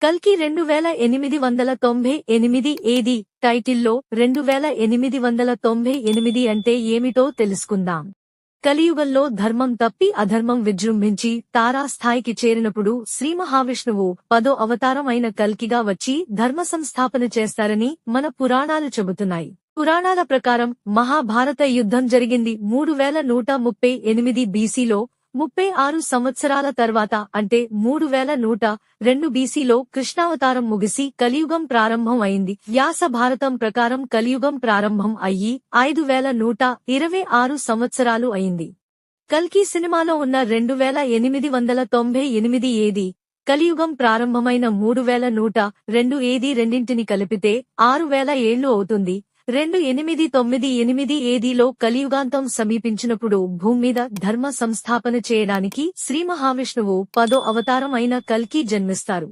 కల్కి 2898 ఏది టైటిల్లో 2898 అంటే ఏమిటో తెలుసుకుందాం. కలియుగంలో ధర్మం తప్పి అధర్మం విజృంభించి తారాస్థాయికి చేరినప్పుడు శ్రీమహావిష్ణువు 10వ అవతారం అయిన కల్కిగా వచ్చి ధర్మ సంస్థాపన చేస్తారని మన పురాణాలు చెబుతున్నాయి. పురాణాల ప్రకారం మహాభారత యుద్ధం జరిగింది 3138 బీసీలో. 36 సంవత్సరాల తర్వాత అంటే 3102 బీసీలో కృష్ణావతారం ముగిసి కలియుగం ప్రారంభం అయింది. వ్యాస భారతం ప్రకారం కలియుగం ప్రారంభం అయ్యి 5126 సంవత్సరాలు అయింది. కల్కి సినిమాలో ఉన్న 2898 ఏది, కలియుగం ప్రారంభమైన 3102 ఏది రెండింటిని కలిపితే 6000 ఏళ్లు అవుతుంది. 2898 ఏదీలో కలియుగాంతం సమీపించినప్పుడు భూమ్మీద ధర్మ సంస్థాపన చేయడానికి శ్రీమహావిష్ణువు 10వ అవతారం అయిన కల్కి జన్మిస్తారు.